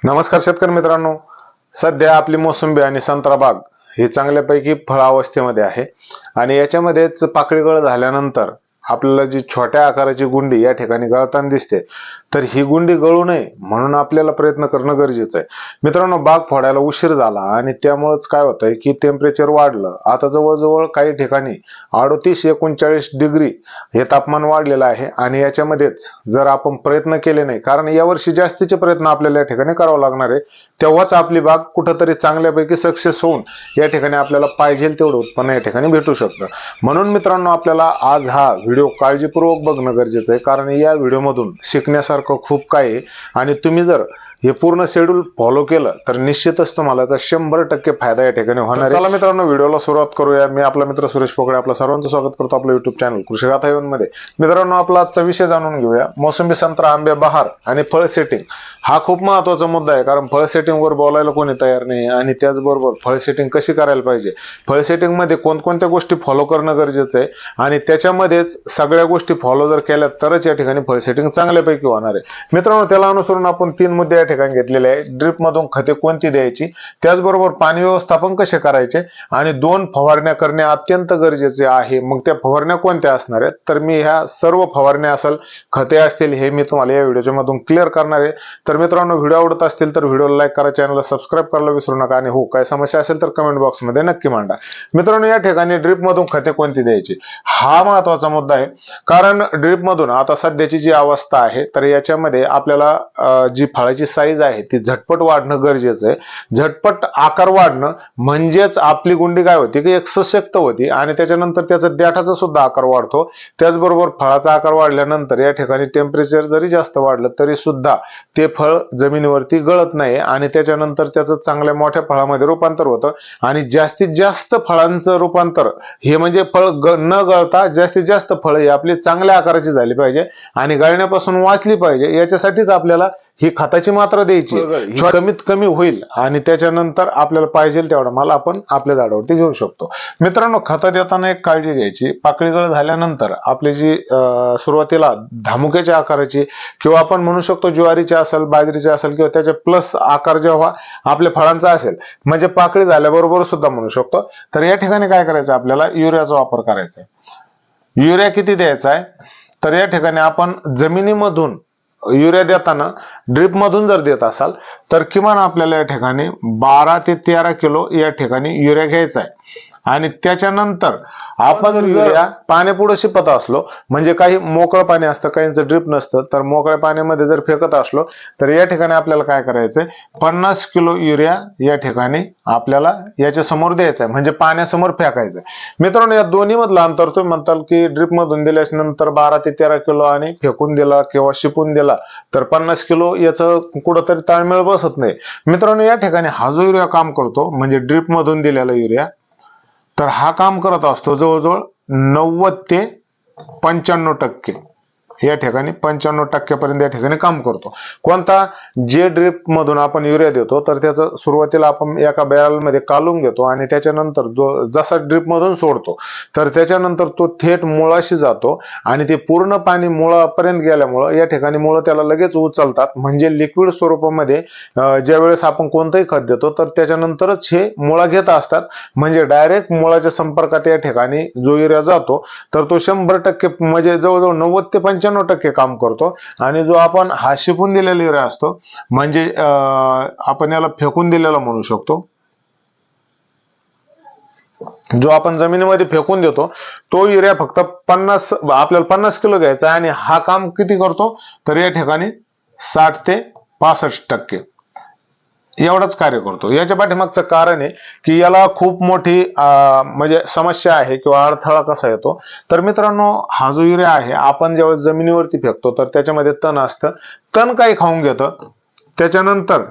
नमस्कार शेतकरी मित्रांनो, सध्या आपली मोसंबी आणि संत्रा बाग ही चांगल्यापैकी फळावस्थेमध्ये आहे आणि याच्यामध्येच पाकळी गळ झाल्यानंतर आपल्याला जी छोट्या आकाराची गुंडी या ठिकाणी गळताना दिसते, तर ही गुंडी गळू नये म्हणून आपल्याला प्रयत्न करणं गरजेचं आहे. मित्रांनो, बाग फोडायला उशीर झाला आणि त्यामुळेच काय होतंय की टेम्परेचर वाढलं. आता जवळजवळ काही ठिकाणी 38-39 डिग्री हे तापमान वाढलेलं आहे आणि याच्यामध्येच जर आपण प्रयत्न केले नाही, कारण यावर्षी जास्तीचे प्रयत्न आपल्याला या ठिकाणी करावं लागणार आहे, तेव्हाच आपली बाग कुठंतरी चांगल्यापैकी सक्सेस होऊन या ठिकाणी आपल्याला पाहिजे तेवढं उत्पन्न या ठिकाणी भेटू शकतं. म्हणून मित्रांनो, आपल्याला आज हा व्हिडिओ काळजीपूर्वक बघणं गरजेचं आहे, कारण या व्हिडिओमधून शिकण्यासारखं खूप काही आहे आणि तुम्ही जर हे पूर्ण शेड्यूल फॉलो केलं तर निश्चितच तुम्हाला तर 100% फायदा या ठिकाणी होणार आहे. चला मित्रांनो, व्हिडिओला सुरुवात करूया. मी आपला मित्र सुरेश पोकळे आपलं सर्वांचं स्वागत करतो आपलं युट्यूब चॅनल कृषी गाथा मध्ये. मित्रांनो, आपला आजचा विषय जाणून घेऊया. मोसंबी, संत्रा, आंबे बहार आणि फळ सेटिंग हा खूप महत्त्वाचा मुद्दा आहे, कारण फळ सेटिंग वर बोलायला कोणी तयार नाही आणि त्याचबरोबर फळ सेटिंग कशी करायला पाहिजे, फळ सेटिंग मध्ये कोणकोणत्या गोष्टी फॉलो करणं गरजेचं आहे आणि त्याच्यामध्येच सगळ्या गोष्टी फॉलो जर केल्या तरच या ठिकाणी फळ सेटिंग चांगल्यापैकी होणार आहे. मित्रांनो, त्याला अनुसरून आपण 3 मुद्दे या ठिकाणी घेतलेले आहे. ड्रिप मधून खते कोणती द्यायची, त्याचबरोबर पाणी व्यवस्थापन कसे करायचे आणि 2 फवारण्या करणे अत्यंत गरजेचे आहे. मग त्या फवारण्या कोणत्या असणार आहेत, तर मी ह्या सर्व फवारण्या असेल, खते असतील, हे मी तुम्हाला या व्हिडिओच्या मधून क्लिअर करणार आहे. तर मित्रांनो, व्हिडिओ आवडत असतील तर व्हिडिओला लाईक करा, चॅनलला सबस्क्राईब करायला विसरू नका आणि हो, काय समस्या असेल तर कमेंट बॉक्स मध्ये नक्की मांडा. मित्रांनो, या ठिकाणी ड्रिप मधून खते कोणती द्यायची हा महत्वाचा मुद्दा आहे, कारण ड्रिप मधून आता सध्याची जी अवस्था आहे तर याच्यामध्ये आपल्याला जी फळाची साईज आहे ती झटपट वाढणं गरजेचं आहे. झटपट आकार वाढणं म्हणजेच आपली गुंडी काय होती की एक सशक्त होती आणि त्याच्यानंतर त्याचा देठाचा सुद्धा आकार वाढतो. त्याचबरोबर फळाचा आकार वाढल्यानंतर या ठिकाणी टेम्परेचर जरी जास्त वाढलं तरी सुद्धा ते फळ जमिनीवरती गळत नाही आणि त्याच्यानंतर त्याचं चांगल्या मोठ्या फळामध्ये रूपांतर होतं आणि जास्तीत जास्त फळांचं रूपांतर हे म्हणजे फळ न गळता जास्तीत जास्त फळ ही आपली चांगल्या आकाराची झाली पाहिजे आणि गळण्यापासून वाचली पाहिजे. याच्यासाठीच आपल्याला ही खताची मात्रा द्यायची, कमीत कमी होईल आणि त्याच्यानंतर आपल्याला पाहिजे तेवढा माल आपण आपल्या झाडावरती घेऊ शकतो. मित्रांनो, खत देताना एक काळजी घ्यायची, पाकळी गळ झाल्यानंतर आपली जी सुरुवातीला धामुक्याच्या आकाराची किंवा आपण म्हणू शकतो ज्वारीची असेल, बाजरीची असेल किंवा त्याच्या प्लस आकार जेव्हा आपल्या फळांचा असेल, म्हणजे पाकळी झाल्याबरोबर सुद्धा म्हणू शकतो, तर या ठिकाणी काय करायचं, आपल्याला युरियाचा वापर करायचा आहे. युरिया किती द्यायचा आहे, तर या ठिकाणी आपण जमिनीमधून युरिया देताना ड्रिप मधून जर देत असाल तर किमान आपल्याला या ठिकाणी 12 ते 13 किलो या ठिकाणी युरिया घ्यायचा आहे आणि त्याच्यानंतर आपण युरिया पाण्यापुढे शिपत असलो, म्हणजे काही मोकळं पाणी असतं, काहींचं ड्रिप नसतं, तर मोकळ्या पाण्यामध्ये जर फेकत असलो तर या ठिकाणी आपल्याला काय करायचंय, 50 किलो युरिया या ठिकाणी आपल्याला याच्या समोर द्यायचा आहे, म्हणजे पाण्यासमोर फेकायचं. मित्रांनो, या दोन्ही मधलं अंतर तुम्ही म्हणताल की ड्रिप मधून दिल्यानंतर 12 ते 13 किलो आणि फेकून दिला किंवा शिपून दिला तर 50 किलो, याचं कुठंतरी ताळमेळ बसत नाही. मित्रांनो, या ठिकाणी हा जो युरिया काम करतो म्हणजे ड्रिप मधून दिलेला युरिया, तर हा काम करत असतो जवळजवळ 90 ते 95% या ठिकाणी 95% पर्यंत या ठिकाणी काम करतो. कोणता, जे ड्रिप मधून आपण युरिया देतो तर त्याचं सुरुवातीला आपण एका बॅरल मध्ये काढून घेतो आणि त्याच्यानंतर जसा ड्रिप मधून सोडतो तर त्याच्यानंतर तो थेट मुळाशी जातो आणि ते पूर्ण पाणी मुळापर्यंत गेल्यामुळं या ठिकाणी मुळं त्याला लगेच उचलतात, म्हणजे लिक्विड स्वरूपामध्ये ज्या वेळेस आपण कोणतंही खत देतो तर त्याच्यानंतरच हे मुळा घेत असतात, म्हणजे डायरेक्ट मुळाच्या संपर्कात या ठिकाणी जो युरिया जातो तर तो 100% म्हणजे जवळजवळ 90 ते 95% काम करतो. आणि जो आपण हा शिपून दिलेला युरिया असतो, म्हणजे आपण याला फेकून दिलेला म्हणू शकतो, जो आपण जमिनीमध्ये फेकून देतो तो युरिया फक्त आपल्याला 50 किलो घ्यायचा आणि हा काम किती करतो, तर या ठिकाणी 60 ते 65% एवढंच कार्य करतो. याच्या पाठीमागचं कारण आहे की याला खूप मोठी म्हणजे समस्या आहे किंवा अडथळा कसा येतो, तर मित्रांनो, हा जो युरिया आहे आपण जेव्हा जमिनीवरती फेकतो तर त्याच्यामध्ये तण असतं, तण काही खाऊन घेतं, त्याच्यानंतर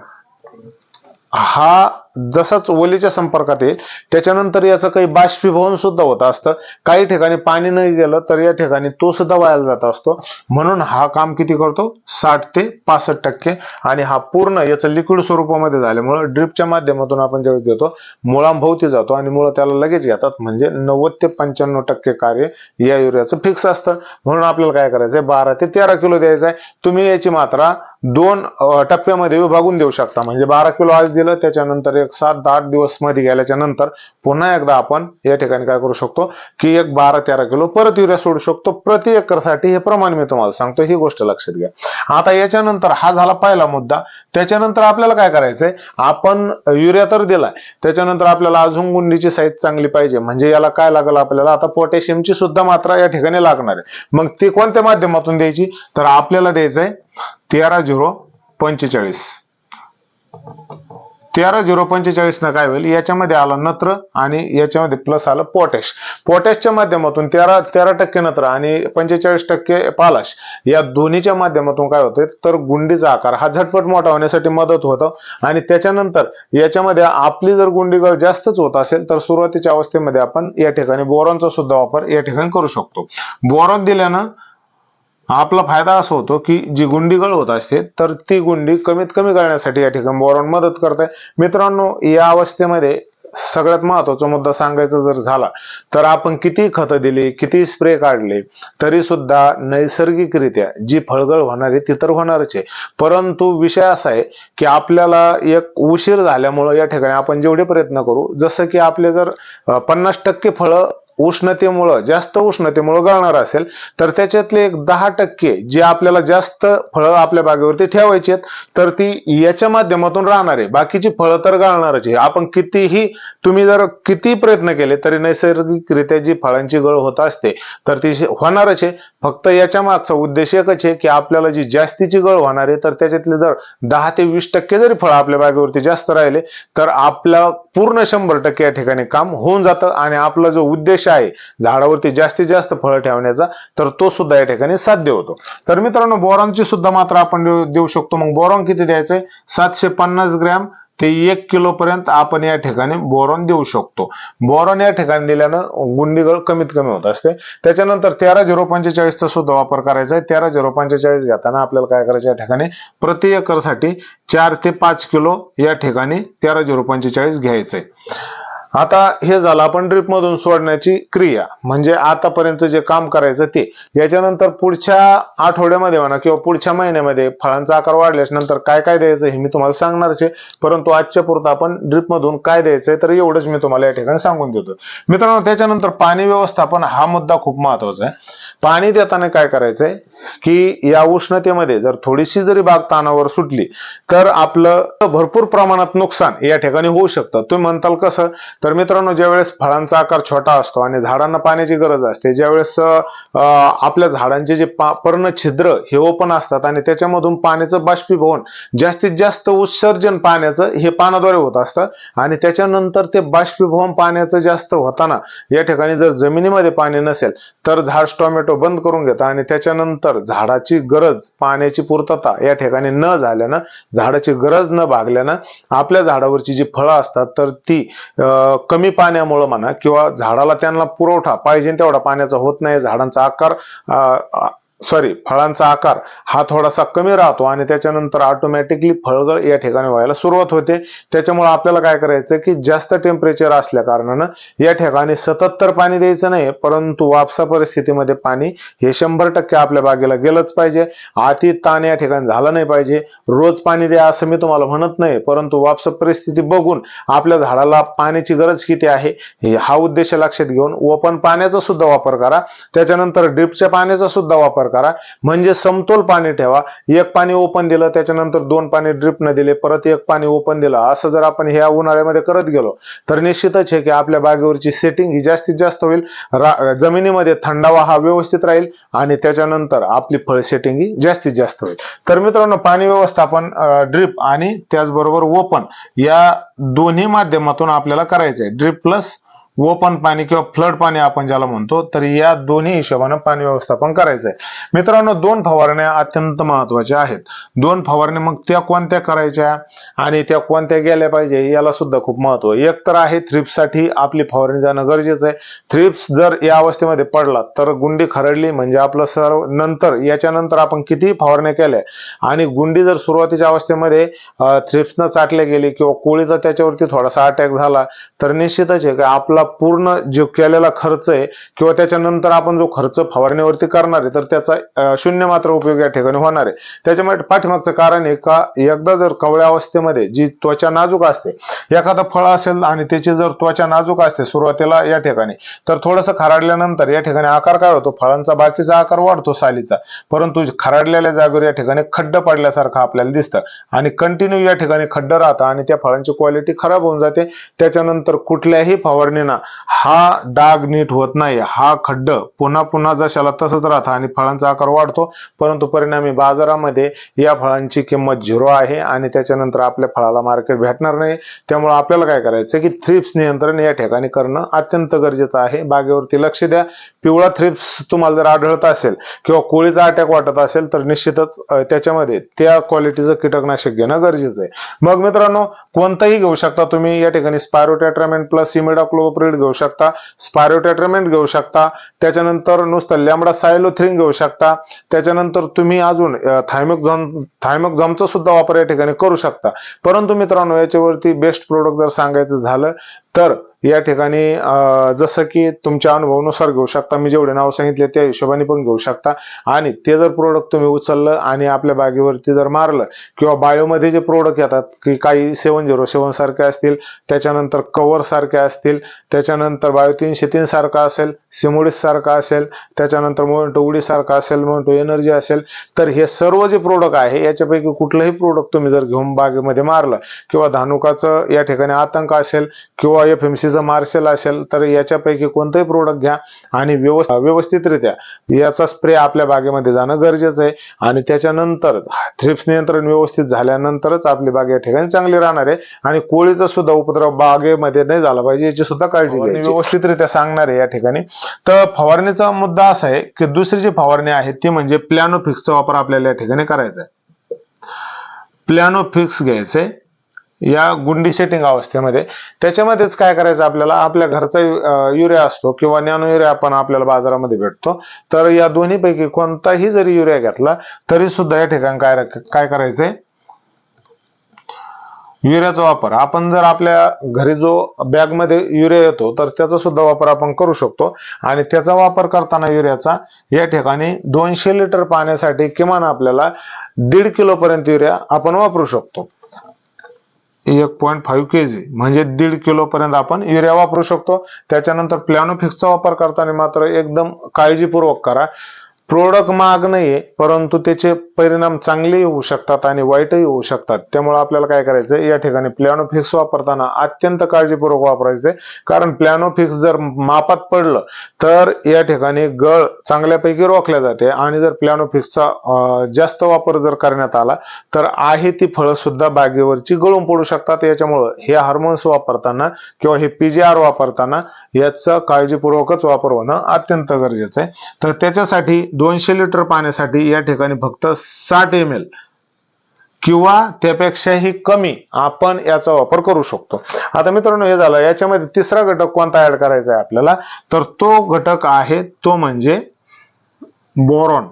हा जसाच ओलीच्या संपर्कात येईल त्याच्यानंतर याचं काही बाष्पीभवन सुद्धा होत असतं, काही ठिकाणी पाणी नाही गेलं तर या ठिकाणी तो सुद्धा वाया जात असतो. म्हणून हा काम किती करतो, 60 ते 65%, आणि हा पूर्ण याचं लिक्विड स्वरूपामध्ये झाल्यामुळे ड्रिपच्या माध्यमातून आपण जेव्हा देतो मुळांभोवती जातो आणि मुळं त्याला लगेच येतात, म्हणजे 90 ते 95% कार्य या युरियाचं फिक्स असतं. म्हणून आपल्याला काय करायचंय, 12 ते 13 किलो द्यायचा आहे. तुम्ही याची मात्रा दोन टप्प्यामध्ये विभागून देऊ शकता. म्हणजे 12 किलो आज दिलं, त्याच्यानंतर एक 7-8 दिवस मध्ये गेल्याच्या नंतर पुन्हा एकदा आपण या ठिकाणी काय करू शकतो की एक 12-13 किलो परत युरिया सोडू शकतो प्रति एकर साठी. हे प्रमाण मी तुम्हाला सांगतो, ही गोष्ट लक्षात घ्या. आता याच्यानंतर हा झाला पहिला मुद्दा. त्याच्यानंतर आपल्याला काय करायचंय, आपण युरिया तर दिलाय, त्याच्यानंतर आपल्याला अजून गुंडीची साईज चांगली पाहिजे. म्हणजे याला काय लागेल आपल्याला, आता पोटॅशियमची सुद्धा मात्रा या ठिकाणी लागणार आहे. मग ती कोणत्या माध्यमातून द्यायची, तर आपल्याला द्यायचंय 13-0-45. 13-0-45 ना काय होईल, याच्यामध्ये आलं नत्र आणि याच्यामध्ये प्लस आलं पोटॅश. पोटॅशच्या माध्यमातून 13% नत्र आणि 45% पालाश या दोन्हीच्या माध्यमातून काय होते, तर गुंडीचा आकार हा झटपट मोठा होण्यासाठी मदत होतं. आणि त्याच्यानंतर याच्यामध्ये आपली जर गुंडीगळ जास्तच होत असेल तर सुरुवातीच्या अवस्थेमध्ये आपण या ठिकाणी बोरॉनचा सुद्धा वापर या ठिकाणी करू शकतो. बोरॉन दिल्यानं आपला फायदा असा होतो की जी गुंडी गळ होत असते तर ती गुंडी कमीत कमी गळण्यासाठी या ठिकाणी बोरॉन मदत करते. मित्रांनो, या अवस्थेमध्ये सगळ्यात महत्वाचा मुद्दा सांगायचा जर झाला तर आपण किती खतं दिली, किती स्प्रे काढले, तरी सुद्धा नैसर्गिकरित्या जी फळगळ होणार आहे ती तर होणारच आहे. परंतु विषय असा आहे की आपल्याला एक उशीर झाल्यामुळे या ठिकाणी आपण जेवढे प्रयत्न करू, जसं की आपले जर 50% फळं उष्णतेमुळं, जास्त उष्णतेमुळं गळणार असेल तर त्याच्यातले एक 10% जे आपल्याला जास्त फळं आपल्या बागेवरती ठेवायची आहेत तर ती याच्या माध्यमातून राहणार आहे. बाकीची फळं तर गळणारच आहे. आपण तुम्ही जर किती प्रयत्न केले तरी नैसर्गिकरित्या जी फळांची गळ होत असते तर ती होणारच आहे. फक्त याच्या मागचा उद्देश एकच आहे की आपल्याला जी जास्तीची गळ होणार आहे तर त्याच्यातले जर 10 ते 20% जरी फळं आपल्या बागेवरती जास्त राहिले तर आपला पूर्ण 100% या ठिकाणी काम होऊन जातं आणि आपला जो उद्देश आहे झाडावरती जास्तीत जास्त फळं ठेवण्याचा तर तो सुद्धा या ठिकाणी साध्य होतो. तर मित्रांनो, बोरॉनची सुद्धा मात्रा आपण देऊ शकतो. मग बोरॉन किती द्यायचंय, 750 ग्रॅम ते 1 किलो पर्यंत आपण या ठिकाणी बोरॉन देऊ शकतो. बोरॉन या ठिकाणी दिल्यानं गुंडीगळ कमीत कमी होत असते. त्याच्यानंतर 13-0-45 चा सुद्धा वापर करायचा आहे. 13-0-45 घेताना आपल्याला काय करायचं, या ठिकाणी प्रति एकर साठी 4 ते 5 किलो या ठिकाणी 13-0-45 घ्यायचंय. आता हे झालं आपण ड्रिप मधून सोडण्याची क्रिया, म्हणजे आतापर्यंत जे काम करायचं ते. याच्यानंतर पुढच्या आठवड्यामध्ये म्हणा किंवा पुढच्या महिन्यामध्ये फळांचा आकार वाढल्याच्या नंतर काय काय द्यायचं हे मी तुम्हाला सांगणारच आहे. परंतु आजच्या पुरतं आपण ड्रिप मधून काय द्यायचंय तर एवढंच मी तुम्हाला या ठिकाणी सांगून देतो. मित्रांनो, त्याच्यानंतर पाणी व्यवस्थापन हा मुद्दा खूप महत्वाचा आहे. पाणी देताना काय करायचंय की या उष्णतेमध्ये जर थोडीशी जरी बाग तानावर सुटली तर आपलं भरपूर प्रमाणात नुकसान या ठिकाणी होऊ शकतं. तुम्ही म्हणताल कसं, तर मित्रांनो, ज्यावेळेस फळांचा आकार छोटा असतो आणि झाडांना पाण्याची गरज असते, ज्यावेळेस आपल्या झाडांचे जे पर्ण छिद्र हे ओपन असतात आणि त्याच्यामधून पाण्याचं बाष्पीभवन, जास्तीत जास्त उत्सर्जन पाण्याचं हे पानाद्वारे होत असतं आणि त्याच्यानंतर ते बाष्पीभवन पाण्याचं जास्त होताना या ठिकाणी जर जमिनीमध्ये पाणी नसेल तर झाड टोमॅटो बंद करून घेतं आणि त्याच्यानंतर झाडाची गरज, पाण्याची पूर्तता या ठिकाणी न झाल्यानं, झाडाची गरज न भागल्यानं आपल्या झाडावरची जी फळं असतात तर ती कमी पाण्यामुळे म्हणा किंवा झाडाला त्यांना पुरवठा पाहिजे तेवढा पाण्याचा होत नाही, झाडांचा आकार फळांचा आकार हा थोडासा कमी राहतो आणि त्याच्यानंतर ऑटोमॅटिकली फळगळ या ठिकाणी व्हायला सुरुवात होते. त्याच्यामुळे आपल्याला काय करायचं की जास्त टेम्परेचर असल्या कारणानं या ठिकाणी सतत तर पाणी द्यायचं नाही, परंतु वापसा परिस्थितीमध्ये पाणी हे 100% आपल्या बागेला गेलंच पाहिजे. अति ताण या ठिकाणी झाला नाही पाहिजे. रोज पाणी द्या असं मी तुम्हाला म्हणत नाही, परंतु वापसा परिस्थिती बघून आपल्या झाडाला पाण्याची गरज किती आहे हा उद्देश लक्षात घेऊन ओपन पाण्याचा सुद्धा वापर करा. त्याच्यानंतर ड्रिपच्या पाण्याचा सुद्धा वापर करा, म्हणजे समतोल पाणी ठेवा. एक पाणी ओपन दिलं, त्याच्यानंतर 2 पाणी ड्रिप न दिले, परत 1 पाणी ओपन दिलं, असं जर आपण ह्या उन्हाळ्यामध्ये करत गेलो तर निश्चितच आहे की आपल्या बागेवरची सेटिंग ही जास्तीत जास्त होईल. जमिनीमध्ये थंडावा हा व्यवस्थित राहील आणि त्याच्यानंतर आपली फळ सेटिंग ही जास्तीत जास्त होईल. तर मित्रांनो, पाणी व्यवस्थापन ड्रिप आणि त्याचबरोबर ओपन या दोन्ही माध्यमातून आपल्याला करायचं आहे. ड्रिप प्लस ओपन पाणी किंवा फ्लड पाणी आपण ज्याला म्हणतो, तर या दोन्ही हिशोबाने पाणी व्यवस्थापन करायचंय. मित्रांनो, 2 फवारण्या अत्यंत महत्वाच्या आहेत. 2 फवारण्या मग त्या कोणत्या करायच्या आणि त्या कोणत्या गेल्या पाहिजे याला सुद्धा खूप महत्व आहे. एक तर आहे थ्रिप्ससाठी आपली फवारणी जाणं गरजेचं आहे. थ्रिप्स जर या अवस्थेमध्ये पडला तर गुंडी खरडली म्हणजे आपलं सर्व नंतर याच्यानंतर आपण किती फवारण्या केल्या आणि गुंडी जर सुरुवातीच्या अवस्थेमध्ये थ्रिप्सनं चाटल्या गेली किंवा कोळीचा त्याच्यावरती थोडासा अटॅक झाला तर निश्चितच आहे की आपला पूर्ण जो केलेला खर्च आहे किंवा त्याच्यानंतर आपण जो खर्च फवारणीवरती करणार आहे तर त्याचा शून्य मात्र उपयोग या ठिकाणी होणार आहे. त्याच्यामुळे पाठीमागचं कारण आहे का एकदा जर कवळ्या अवस्थेमध्ये जी त्वचा नाजूक असते, एखादं फळ असेल आणि त्याची जर त्वचा नाजूक असते सुरुवातीला या ठिकाणी, तर थोडंसं खराडल्यानंतर या ठिकाणी आकार काय होतो, फळांचा बाकीचा आकार वाढतो सालीचा, परंतु खराडलेल्या जागेवर या ठिकाणी खड्ड पडल्यासारखं आपल्याला दिसतं आणि कंटिन्यू या ठिकाणी खड्ड राहतं आणि त्या फळांची क्वालिटी खराब होऊन जाते. त्याच्यानंतर कुठल्याही फवारणीनं हा डाग नीट होत नाही, हा खड्ड पुन्हा पुन्हा जशाला तसंच राहतं आणि फळांचा आकार वाढतो, परंतु परिणामी बाजारामध्ये या फळांची किंमत 0 आहे आणि त्याच्यानंतर आपल्या फळाला मार्केट भेटणार नाही. त्यामुळे आपल्याला काय करायचं की थ्रिप्स नियंत्रण या ठिकाणी करणं अत्यंत गरजेचं आहे. बागेवरती लक्ष द्या. पिवळा थ्रिप्स तुम्हाला जर आढळत असेल किंवा कोळीचा अटॅक वाटत असेल तर निश्चितच त्याच्यामध्ये त्या क्वालिटीचं कीटकनाशक घेणं गरजेचं आहे. मग मित्रांनो, कोणताही घेऊ शकता तुम्ही. या ठिकाणी स्पायरोटेट्रामेंट प्लस इमिडाक्लोप्रिड घेऊ शकता, स्पायरोटेट्रामेंट घेऊ शकता, त्याच्यानंतर नुसतं लॅम्बडा सायलोथ्रिन घेऊ शकता, त्याच्यानंतर तुम्ही अजून थायमोक्झमचा सुद्धा वापर या ठिकाणी करू शकता. परंतु मित्रांनो, याच्यावरती बेस्ट प्रोडक्ट जर सांगायचं झालं तर या ठिकाणी जसं की तुमच्या अनुभवानुसार घेऊ शकता. मी जेवढे नाव सांगितले त्या हिशोबाने पण घेऊ शकता आणि ते जर प्रोडक्ट तुम्ही उचललं आणि आपल्या बागेवरती जर मारलं किंवा बायोमध्ये जे प्रोडक्ट येतात की काही 707 सारखे असतील, त्याच्यानंतर कव्हर सारखे असतील, त्याच्यानंतर बायो 303 सारखा असेल, सिमोडिस सारखा असेल, त्याच्यानंतर मोमेंटो उडी सारखा असेल, मोमेंटो एनर्जी असेल, तर हे सर्व जे प्रोडक्ट आहे याच्यापैकी कुठलंही प्रोडक्ट तुम्ही जर घेऊन बागेमध्ये मारलं किंवा धानुकाचं या ठिकाणी आतंक असेल किंवा FMCचं मार्शल असेल तर याच्यापैकी कोणतंही प्रोडक्ट घ्या आणि व्यवस्थितरित्या याचा स्प्रे आपल्या बागेमध्ये जाणं गरजेचं आहे आणि त्याच्यानंतर थ्रिप्स नियंत्रण व्यवस्थित झाल्यानंतरच आपली बाग या ठिकाणी चांगली राहणार आहे आणि कोळीचा सुद्धा उपद्रव बागेमध्ये नाही झाला पाहिजे याची सुद्धा काळजी घ्यायची. व्यवस्थितरित्या सांगणार आहे या ठिकाणी. तर फवारणीचा मुद्दा असा आहे की दुसरी जी फवारणी आहे ती म्हणजे प्लॅनोफिक्सचा वापर आपल्याला या ठिकाणी करायचा आहे. प्लॅनोफिक्स घ्यायचंय या गुंडी सेटिंग अवस्थेमध्ये. त्याच्यामध्येच काय करायचं, आपल्याला आपल्या घरचा युरिया असतो किंवा नॅनो युरिया आपण आपल्याला बाजारामध्ये भेटतो, तर या दोन्हीपैकी कोणताही जरी युरिया घेतला तरी सुद्धा या ठिकाणी काय करायचंय, युरियाचा वापर आपण जर आपल्या घरी जो बॅगमध्ये युरिया येतो तर त्याचा सुद्धा वापर आपण करू शकतो आणि त्याचा वापर करताना युरियाचा या ठिकाणी 200 लिटर पाण्यासाठी किमान आपल्याला 1.5 किलो पर्यंत युरिया आपण वापरू शकतो. 1.5 kg म्हणजे 1.5 किलो पर्यंत आपण युरिया वापरू शकतो. त्याच्यानंतर प्लॅनोफिक्सचा वापर करताना मात्र एकदम काळजीपूर्वक करा. प्रोडक्ट महाग नाहीये, परंतु त्याचे परिणाम चांगलेही होऊ शकतात आणि वाईटही होऊ शकतात. त्यामुळे आपल्याला काय करायचं, या ठिकाणी प्लॅनोफिक्स वापरताना अत्यंत काळजीपूर्वक वापरायचे, कारण प्लॅनोफिक्स जर मापात पडलं तर या ठिकाणी गळ चांगल्यापैकी रोखल्या जाते आणि जर प्लॅनोफिक्सचा जास्त वापर जर करण्यात आला तर आहे ती फळं सुद्धा बागेवरची गळून पडू शकतात. याच्यामुळे हे हार्मोन्स वापरताना किंवा हे PGR वापरताना याचा काळजीपूर्वकच वापर होणं अत्यंत गरजेचं आहे. तर त्याच्यासाठी 200 लिटर पाण्यासाठी या ठिकाणी फक्त 60 ml किंवा त्यापेक्षाही कमी आपण याचा वापर करू शकतो. आता मित्रांनो, हे झालं. याच्यामध्ये तिसरा घटक कोणता ऍड करायचा आहे आपल्याला, तर तो घटक आहे तो म्हणजे बोरॉन.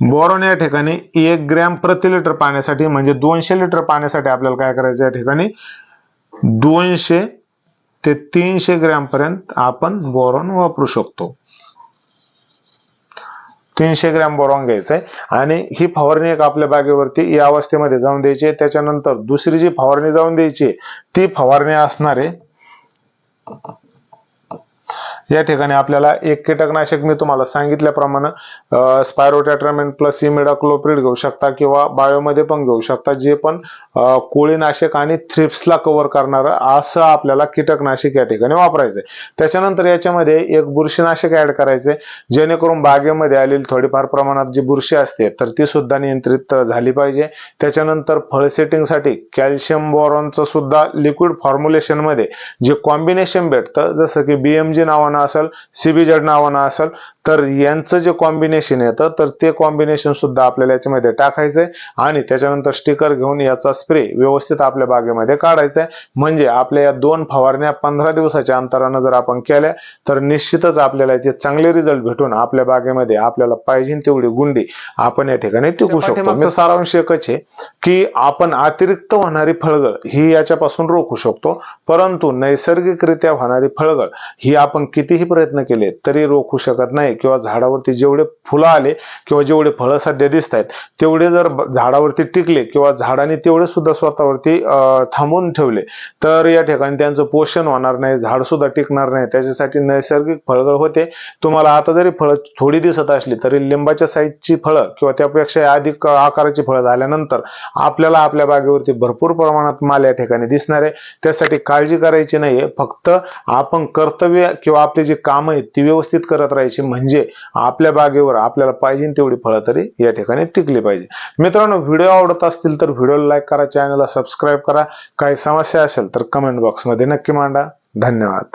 बोरॉन या ठिकाणी 1 ग्रॅम प्रति लिटर पाण्यासाठी म्हणजे 200 लिटर पाण्यासाठी आपल्याला काय करायचं, या ठिकाणी 200 ते 300 ग्रॅम पर्यंत आपण बोरॉन वापरू शकतो. 300 ग्रॅम बोरॉन घ्यायचंय आणि ही फवारणी एक आपल्या बागेवरती या अवस्थेमध्ये जाऊन द्यायची. त्याच्यानंतर दुसरी जी फवारणी जाऊन द्यायची ती फवारणी असणार आहे या ठिकाणी आपल्याला एक कीटकनाशक मी तुम्हाला सांगितल्याप्रमाणे स्पायरोटेट्रामेंट प्लस इमिडाक्लोप्रिड घेऊ शकता किंवा बायोमध्ये पण घेऊ शकता, जे पण कोळीनाशक आणि थ्रिप्सला कव्हर करणारं असं आपल्याला कीटकनाशक या ठिकाणी वापरायचंय. त्याच्यानंतर याच्यामध्ये एक बुरशीनाशक ऍड करायचंय, जेणेकरून बागेमध्ये आलेली थोडीफार प्रमाणात जी बुरशी असते तर ती सुद्धा नियंत्रित झाली पाहिजे. त्याच्यानंतर फळ सेटिंगसाठी कॅल्शियम बोरॉनचं सुद्धा लिक्विड फॉर्म्युलेशन मध्ये जे कॉम्बिनेशन भेटतं, जसं की BMG नावानं असेल, CBZ नावानं असेल, तर यांचं जे कॉम्बिनेशन येतं तर ते कॉम्बिनेशन सुद्धा आपल्याला याच्यामध्ये टाकायचंय आणि त्याच्यानंतर स्टिकर घेऊन याचा स्प्रे व्यवस्थित आपल्या बागेमध्ये काढायचा आहे. म्हणजे आपल्या या 2 फवारण्या 15 दिवसाच्या अंतरानं जर आपण केल्या तर निश्चितच आपल्याला याचे चांगले रिझल्ट भेटून आपल्या बागेमध्ये आपल्याला पाहिजे तेवढी गुंडी आपण या ठिकाणी टिकू शकतो. सारांश एकच आहे की आपण अतिरिक्त होणारी फळगळ ही याच्यापासून रोखू शकतो, परंतु नैसर्गिकरित्या होणारी फळगळ ही आपण कितीही प्रयत्न केले तरी रोखू शकत नाही. किंवा झाडावरती जेवढे फुलं आले किंवा जेवढे फळं सध्या दिसत आहेत तेवढे जर झाडावरती टिकले किंवा झाडाने तेवढे सुद्धा स्वतःवरती थांबवून ठेवले तर या ठिकाणी त्यांचं पोषण होणार नाही, झाड सुद्धा टिकणार नाही. त्याच्यासाठी नैसर्गिक फळगळ होते. तुम्हाला आता जरी फळं थोडी दिसत असली तरी लिंबाच्या साईजची फळं किंवा त्यापेक्षा अधिक आकाराची फळं झाल्यानंतर आपल्याला आपल्या बागेवरती भरपूर प्रमाणात माल या ठिकाणी दिसणार आहे. त्यासाठी काळजी करायची नाहीये, फक्त आपण कर्तव्य किंवा आपली जी कामं आहेत ती व्यवस्थित करत राहायची, म्हणजे आपल्या बागेवर आपल्याला पाहिजे तेवढी फळं तरी या ठिकाणी टिकली पाहिजे. मित्रांनो, व्हिडिओ आवडत असतील तर व्हिडिओला लाईक करा, चॅनलला सबस्क्राईब करा. काही समस्या असेल तर कमेंट बॉक्समध्ये नक्की मांडा. धन्यवाद.